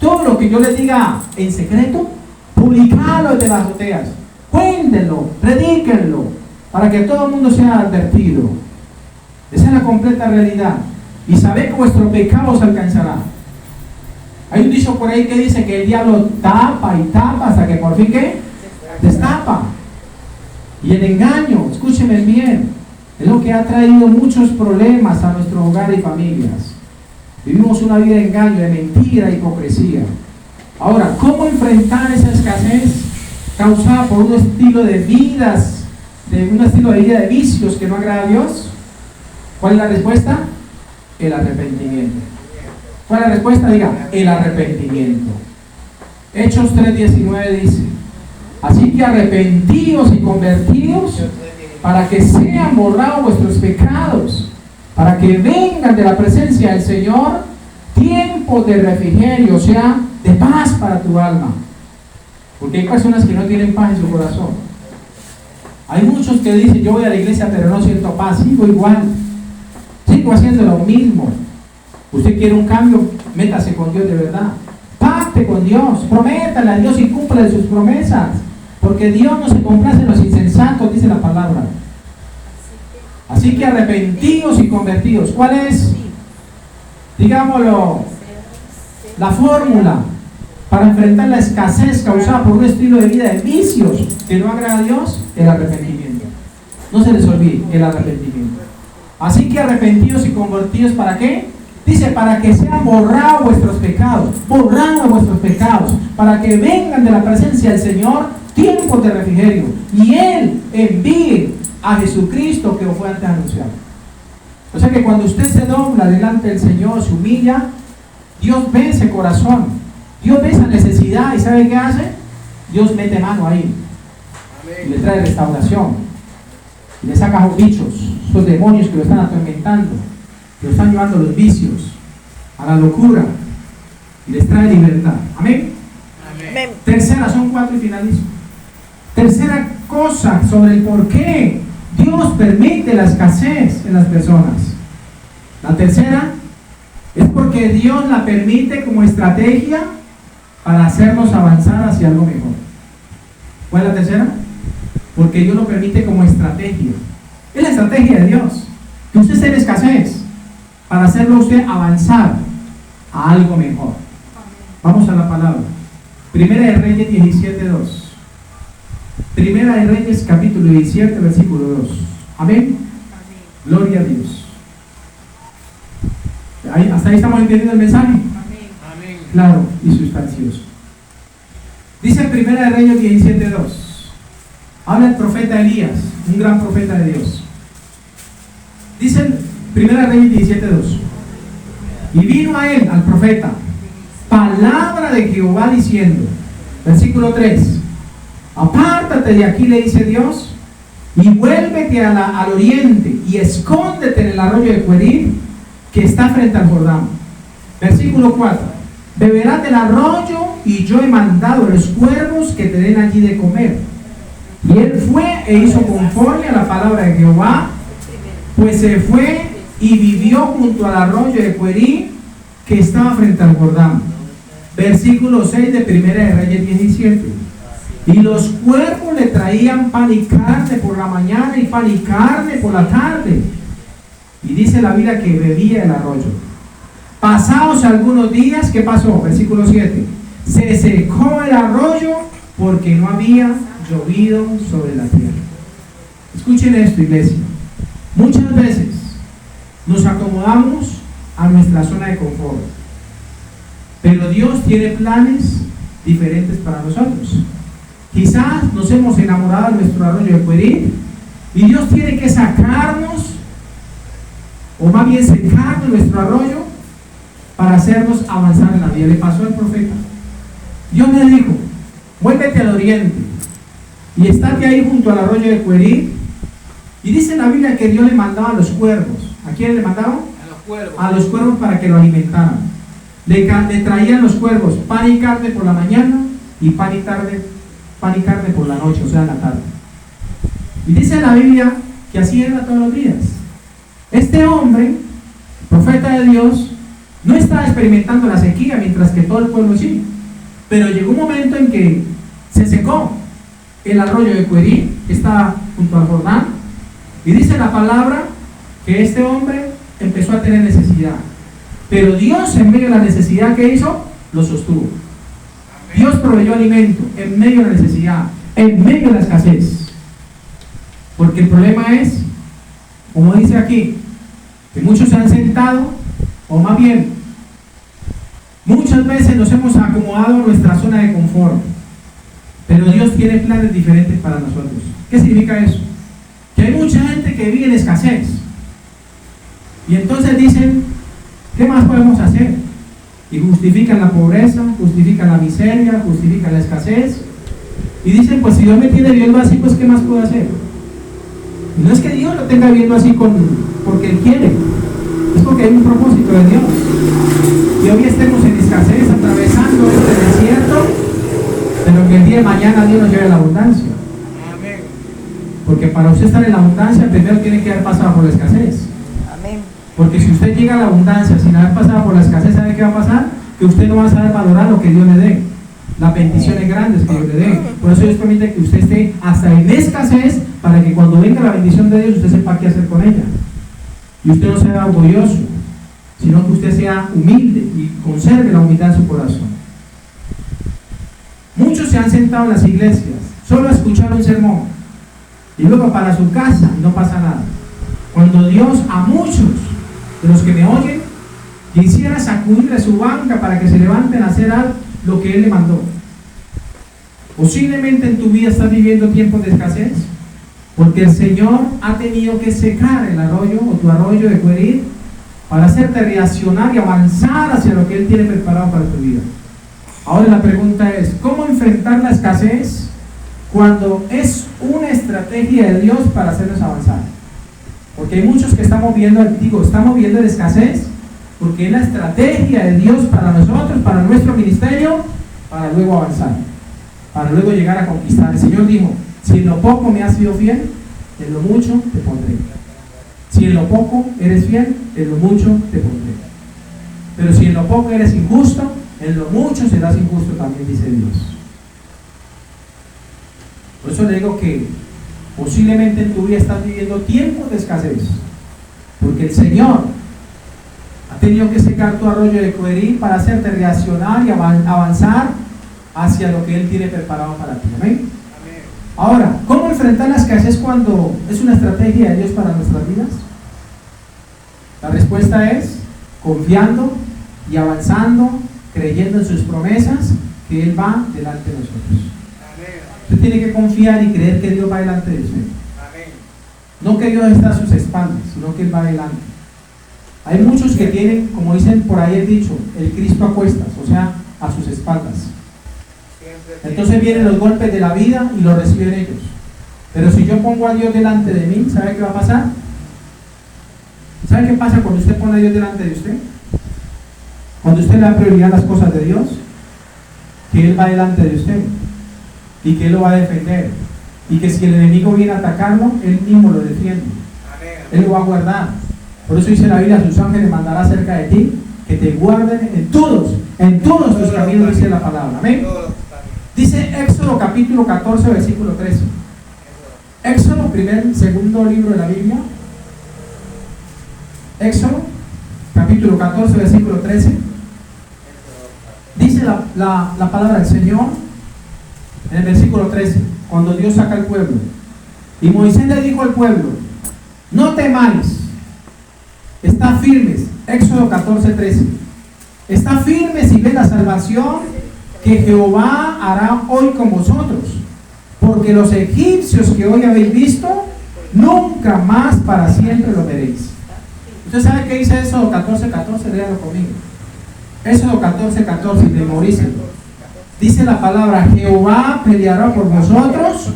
Todo lo que yo les diga en secreto, publicadlo desde las azoteas. Cuéntenlo, predíquenlo, para que todo el mundo sea advertido. Esa es la completa realidad. Y sabed que vuestro pecado os alcanzará. Hay un dicho por ahí que dice que el diablo tapa y tapa hasta que por fin, ¿qué? Destapa. Y el engaño, escúchenme bien, es lo que ha traído muchos problemas a nuestro hogar y familias. Vivimos una vida de engaño, de mentira e hipocresía. Ahora, ¿cómo enfrentar esa escasez causada por un estilo de vida de vicios que no agrada a Dios? ¿Cuál es la respuesta? El arrepentimiento. ¿Cuál es la respuesta? Diga, el arrepentimiento. Hechos 3:19 dice: así que arrepentíos y convertíos para que sean borrados vuestros pecados, para que vengan de la presencia del Señor tiempos de refrigerio, o sea, de paz para tu alma. Porque hay personas que no tienen paz en su corazón. Hay muchos que dicen, yo voy a la iglesia pero no siento paz, sigo igual, sigo haciendo lo mismo. Usted quiere un cambio, métase con Dios de verdad, pacte con Dios, prométale a Dios y cúmplale sus promesas, porque Dios no se complace en los insensatos, dice la palabra. Así que arrepentidos y convertidos. ¿Cuál es, digámoslo, la fórmula para enfrentar la escasez causada por un estilo de vida de vicios que no agrada a Dios? El arrepentimiento. No se les olvide, el arrepentimiento. Así que arrepentidos y convertidos, ¿para qué? Dice, para que sean borrados vuestros pecados, para que vengan de la presencia del Señor tiempos de refrigerio, y Él envíe a Jesucristo que os fue antes anunciado. O sea que cuando usted se dobla delante del Señor, se humilla, Dios ve ese corazón, Dios ve esa necesidad, y ¿sabe qué hace? Dios mete mano ahí y le trae restauración, y le saca a los bichos, esos demonios que lo están atormentando, que lo están llevando a los vicios, a la locura, y les trae libertad. Amén. Amén. Tercera, son 4 y finalizo. Tercera cosa sobre el por qué Dios permite la escasez en las personas. La tercera es porque Dios la permite como estrategia para hacernos avanzar hacia algo mejor. ¿Cuál es la tercera? Porque Dios lo permite como estrategia. Es la estrategia de Dios. Que usted esté en escasez para hacerlo usted avanzar a algo mejor. Vamos a la palabra. Primera de Reyes 17:2. Primera de Reyes capítulo 17 versículo 2. Amén. Gloria a Dios. ¿Hasta ahí estamos entendiendo el mensaje? Amén. Claro y sustancioso. Dice Primera de Reyes 17:2. Habla el profeta Elías, un gran profeta de Dios. Dice Primera de Reyes 17:2. Y vino a él, al profeta, palabra de Jehová diciendo, versículo 3, apártate de aquí, le dice Dios, y vuélvete al oriente y escóndete en el arroyo de Querid, que está frente al Jordán. Versículo 4, beberás del arroyo y yo he mandado a los cuervos que te den allí de comer. Y él fue e hizo conforme a la palabra de Jehová, pues se fue y vivió junto al arroyo de Querid, que estaba frente al Jordán. Versículo 6 de Primera de Reyes 17. Y los cuervos le traían pan y carne por la mañana y pan y carne por la tarde. Y dice la Biblia que bebía el arroyo. Pasados algunos días, ¿qué pasó? Versículo 7. Se secó el arroyo porque no había llovido sobre la tierra. Escuchen esto, iglesia. Muchas veces nos acomodamos a nuestra zona de confort, pero Dios tiene planes diferentes para nosotros. Quizás nos hemos enamorado de nuestro arroyo de Querid y Dios tiene que sacarnos, o más bien secarnos nuestro arroyo para hacernos avanzar en la vida. Le pasó al profeta. Dios le dijo, vuélvete al oriente y estate ahí junto al arroyo de Querid. Y dice la Biblia que Dios le mandaba a los cuervos. ¿A quién le mandaba? A los cuervos para que lo alimentaran. Le traían los cuervos pan y carne por la mañana y pan y carne por la noche, o sea, en la tarde. Y dice la Biblia que así era todos los días. Este hombre, profeta de Dios, no estaba experimentando la sequía mientras que todo el pueblo sí. Pero llegó un momento en que se secó el arroyo de Querid, que está junto al Jordán, y dice la palabra que este hombre empezó a tener necesidad. Pero Dios, en medio de la necesidad que hizo, lo sostuvo. Dios proveyó alimento en medio de la necesidad, en medio de la escasez. Porque el problema es, como dice aquí, que muchos se han sentado, o más bien, muchas veces nos hemos acomodado a nuestra zona de confort. Pero Dios tiene planes diferentes para nosotros. ¿Qué significa eso? Que hay mucha gente que vive en escasez. Y entonces dicen, ¿qué más podemos hacer? Y justifican la pobreza, justifican la miseria, justifican la escasez. Y dicen, pues si Dios me tiene viviendo así, pues ¿qué más puedo hacer? Y no es que Dios lo tenga viviendo así porque Él quiere. Es porque hay un propósito de Dios. Y hoy estemos en escasez, atravesando este desierto, pero que el día de mañana Dios nos lleve a la abundancia. Porque para usted estar en la abundancia, primero tiene que haber pasado por la escasez. Amén. Porque si usted llega a la abundancia sin haber pasado por la escasez, ¿sabe qué va a pasar? Que usted no va a saber valorar lo que Dios le dé, las bendiciones grandes que Dios le dé. Por eso Dios permite que usted esté hasta en escasez, para que cuando venga la bendición de Dios, usted sepa qué hacer con ella. Y usted no sea orgulloso, sino que usted sea humilde y conserve la humildad en su corazón. Muchos se han sentado en las iglesias solo a escuchar un sermón y luego para su casa no pasa nada. Cuando Dios a muchos de los que me oyen quisiera sacudir de su banca para que se levanten a hacer algo, lo que Él le mandó. Posiblemente en tu vida estás viviendo tiempos de escasez porque el Señor ha tenido que secar el arroyo o tu arroyo de Querid para hacerte reaccionar y avanzar hacia lo que Él tiene preparado para tu vida. Ahora la pregunta es, ¿cómo enfrentar la escasez cuando es una estrategia de Dios para hacernos avanzar? Porque hay muchos que estamos viendo la escasez porque es la estrategia de Dios para nosotros, para nuestro ministerio, para luego avanzar, para luego llegar a conquistar. El Señor dijo, si en lo poco me has sido fiel, en lo mucho te pondré. Si en lo poco eres fiel, en lo mucho te pondré. Pero si en lo poco eres injusto, en lo mucho serás injusto también, dice Dios. Por eso le digo que posiblemente en tu vida estás viviendo tiempos de escasez, porque el Señor ha tenido que secar tu arroyo de Coerí para hacerte reaccionar y avanzar hacia lo que Él tiene preparado para ti. Amén. Ahora, ¿cómo enfrentar la escasez cuando es una estrategia de Dios para nuestras vidas? La respuesta es confiando y avanzando, creyendo en sus promesas, que Él va delante de nosotros. Usted tiene que confiar y creer que Dios va delante de usted. No que Dios está a sus espaldas, sino que Él va delante. Hay muchos que tienen, como dicen por ahí el dicho, el Cristo a cuestas, o sea, a sus espaldas. Entonces vienen los golpes de la vida y los reciben ellos. Pero si yo pongo a Dios delante de mí, ¿sabe qué va a pasar? ¿Sabe qué pasa cuando usted pone a Dios delante de usted? Cuando usted le da prioridad a las cosas de Dios, que Él va delante de usted y que Él lo va a defender, y que si el enemigo viene a atacarlo, Él mismo lo defiende. Él lo va a guardar. Por eso dice la Biblia, sus ángeles mandará cerca de ti, que te guarden en todos tus caminos, dice la palabra. Amén. Dice Éxodo capítulo 14, versículo 13. Éxodo, segundo libro de la Biblia. Éxodo capítulo 14, versículo 13. Dice la palabra del Señor en el versículo 13, cuando Dios saca al pueblo. Y Moisés le dijo al pueblo, no temáis, está firmes. Éxodo 14, 13. Está firmes y ve la salvación que Jehová hará hoy con vosotros, porque los egipcios que hoy habéis visto, nunca más para siempre lo veréis. ¿Usted sabe qué dice Éxodo 14, 14? Léalo conmigo. Éxodo 14, 14, memorícenlo. Dice la palabra, Jehová peleará por vosotros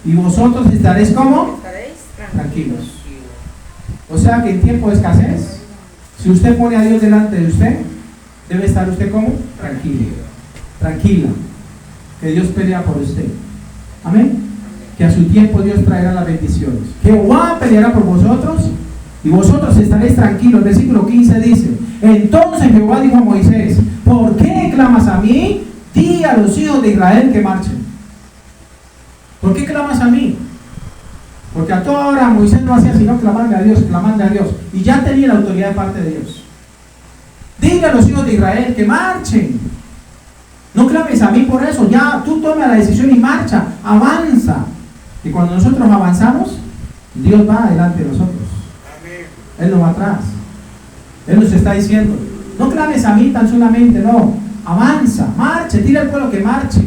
y vosotros estaréis ¿cómo? Tranquilos. O sea que en tiempo de escasez, si usted pone a Dios delante de usted, debe estar usted ¿cómo? Tranquilo, tranquila, que Dios pelea por usted. Amén. Que a su tiempo Dios traerá las bendiciones. Jehová peleará por vosotros y vosotros estaréis tranquilos. Versículo 15 dice, entonces Jehová dijo a Moisés, ¿por qué clamas a mí? Di a los hijos de Israel que marchen. ¿Por qué clamas a mí? Porque a toda hora Moisés no hacía sino clamarle a Dios, clamarle a Dios, y ya tenía la autoridad de parte de Dios. Dile a los hijos de Israel que marchen. No clames a mí por eso, ya tú toma la decisión y marcha, avanza. Y cuando nosotros avanzamos, Dios va delante de nosotros. Él no va atrás. Él nos está diciendo, no clames a mí tan solamente, no, avanza, marche, dile al pueblo que marche.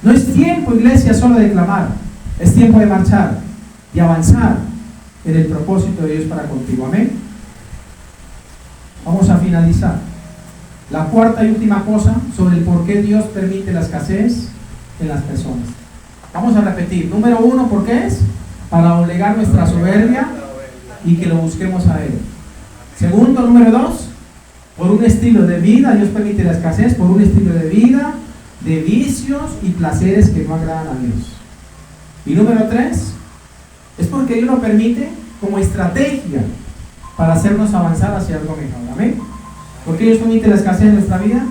No es tiempo, iglesia, solo de clamar, es tiempo de marchar, de avanzar en el propósito de Dios para contigo. Amén. Vamos a finalizar. La cuarta y última cosa sobre el por qué Dios permite la escasez en las personas. Vamos a repetir. Número 1, ¿por qué es? Para doblegar nuestra soberbia y que lo busquemos a Él. Segundo, número 2, por un estilo de vida. Dios permite la escasez por un estilo de vida, de vicios y placeres que no agradan a Dios. Y número 3, es porque Dios lo permite como estrategia para hacernos avanzar hacia algo mejor. Amén. ¿Por qué Dios permite la escasez en nuestra vida?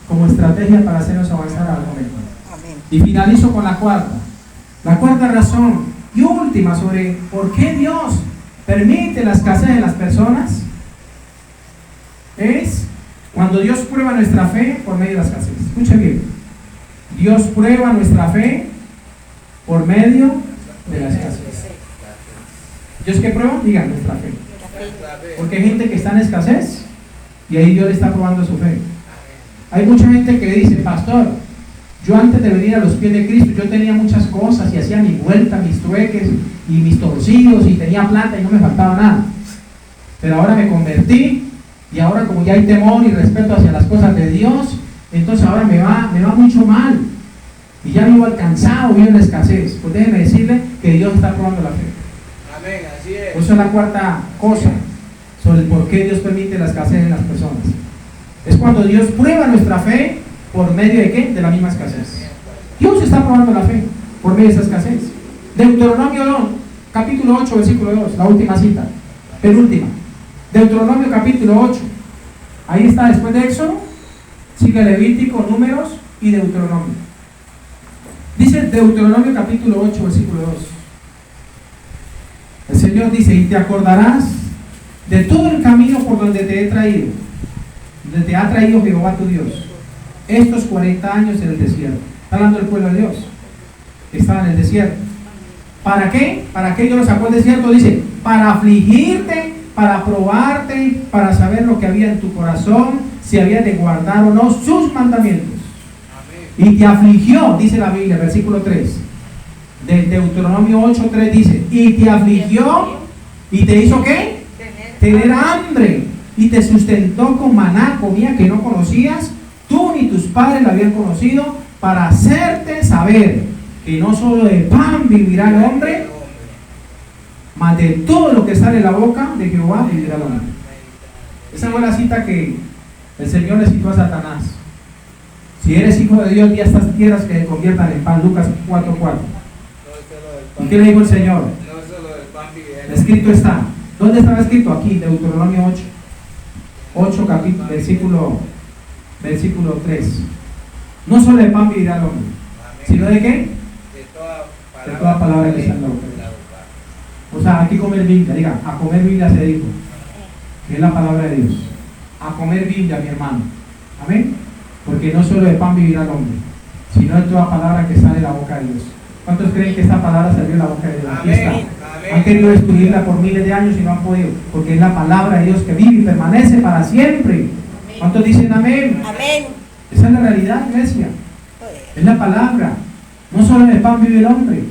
Como estrategia para hacernos avanzar a algo mejor. Amén. Y finalizo con la cuarta. La cuarta razón y última sobre por qué Dios permite la escasez en las personas es cuando Dios prueba nuestra fe por medio de la escasez. Escuchen bien. Dios prueba nuestra fe por medio de la escasez. ¿Dios qué prueba? Digan, nuestra fe. Porque hay gente que está en escasez y ahí Dios le está probando su fe. Hay mucha gente que dice, pastor, yo antes de venir a los pies de Cristo, yo tenía muchas cosas y hacía mi vuelta, mis trueques y mis torcidos y tenía plata y no me faltaba nada. Pero ahora me convertí y ahora como ya hay temor y respeto hacia las cosas de Dios, entonces ahora me va mucho mal. Y ya vivo alcanzado, vivo en la escasez. Pues déjeme decirle que Dios está probando la fe. Amén, así es. Esa es la cuarta cosa sobre el por qué Dios permite la escasez en las personas. Es cuando Dios prueba nuestra fe ¿Por medio de qué? De la misma escasez. Dios está probando la fe por medio de esa escasez. Deuteronomio 2, capítulo 8, versículo 2, la última cita, penúltima. Deuteronomio capítulo 8. Ahí está, después de Éxodo, sigue Levítico, Números y Deuteronomio. Dice Deuteronomio capítulo 8, versículo 2. El Señor dice: y te acordarás de todo el camino por donde te he traído, donde te ha traído Jehová tu Dios, estos 40 años en el desierto. Está hablando del pueblo de Dios, que estaba en el desierto. ¿Para qué? ¿Para qué Dios lo sacó del desierto? Dice, para afligirte, para probarte, para saber lo que había en tu corazón, si había de guardar o no sus mandamientos. Amén. Y te afligió, dice la Biblia, versículo 3. De Deuteronomio 8:3 dice, y te afligió, y te hizo ¿qué? Tener hambre, y te sustentó con maná, comida que no conocías, tú ni tus padres la habían conocido, para hacerte saber que no solo de pan vivirá el hombre, mas de todo lo que sale de la boca de Jehová vivirá el hombre. Esa fue la cita que el Señor le citó a Satanás. Si eres hijo de Dios, di a estas tierras que se conviertan en pan. Lucas 4:4. ¿Y qué le dijo el Señor? Escrito está. ¿Dónde estaba escrito? Aquí, Deuteronomio 8 capítulo, versículo 3. No solo de pan vivirá el hombre, sino de qué? De toda palabra que está en la boca. O sea, aquí comer Biblia, diga, a comer Biblia se dijo, que es la palabra de Dios. A comer Biblia, mi hermano. Amén. Porque no solo de pan vivirá el hombre, sino de toda palabra que sale de la boca de Dios. ¿Cuántos creen que esta palabra salió de la boca de Dios? Aquí está. Han querido destruirla por miles de años y no han podido, porque es la palabra de Dios que vive y permanece para siempre. ¿Cuántos dicen amén? Amén. Esa es la realidad, iglesia. Es la palabra. No solo de pan vive el hombre,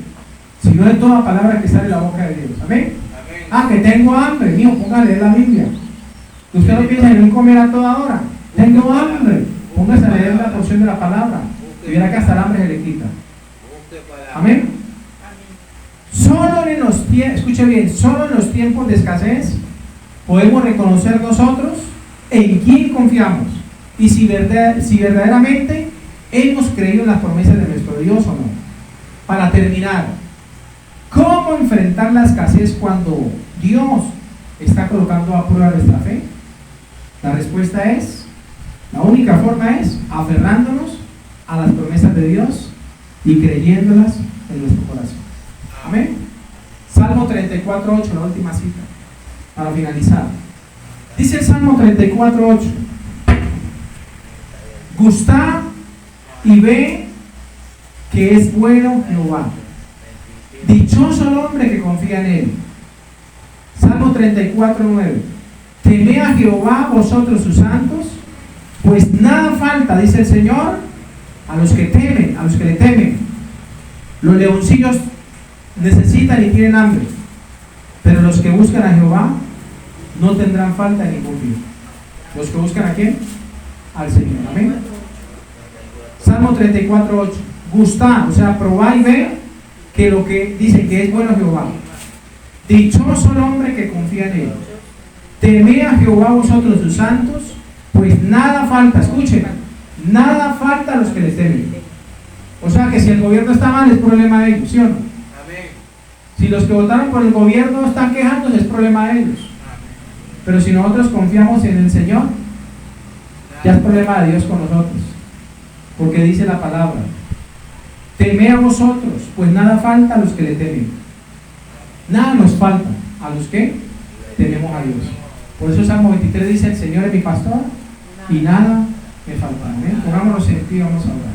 sino de toda palabra que sale de la boca de Dios. ¿Amén? Ah, que tengo hambre. Mijo, póngale la Biblia. Usted no piensa en no comer a toda hora. Tengo hambre. Póngase a leer la porción de la palabra. Y verá que hasta el hambre se le quita. Amén. Solo en los tiempos, escuche bien, solo en los tiempos de escasez podemos reconocer nosotros en quién confiamos y si verdaderamente hemos creído en las promesas de nuestro Dios o no. Para terminar, ¿cómo enfrentar la escasez cuando Dios está colocando a prueba nuestra fe? La respuesta es, la única forma es aferrándonos a las promesas de Dios y creyéndolas en nuestro corazón. Amén. Salmo 34:8, la última cita, para finalizar. Dice el Salmo 34:8: gustad y ve que es bueno Jehová. Dichoso el hombre que confía en él. Salmo 34:9: temed a Jehová vosotros sus santos, pues nada falta, dice el Señor, a los que temen, a los que le temen. Los leoncillos necesitan y tienen hambre, pero los que buscan a Jehová no tendrán falta ni confío. Los que buscan a quién? Al Señor. Amén. Salmo 34:8: gustad, o sea, probad y ve que lo que dice que es bueno Jehová. Dichoso el hombre que confía en él. Temed a Jehová vosotros sus santos, pues nada falta, escuchen, nada falta a los que le temen. O sea que si el gobierno está mal es problema de ellos, ¿sí o no? Amén. Si los que votaron por el gobierno están quejándose es problema de ellos. Pero si nosotros confiamos en el Señor, ya es problema de Dios con nosotros. Porque dice la palabra: temed a vosotros, pues nada falta a los que le temen. Nada nos falta a los que tememos a Dios. Por eso Salmo 23 dice: el Señor es mi pastor y nada me falta. Pongámonos en pie, vamos a orar.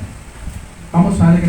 Vamos a darle gracias.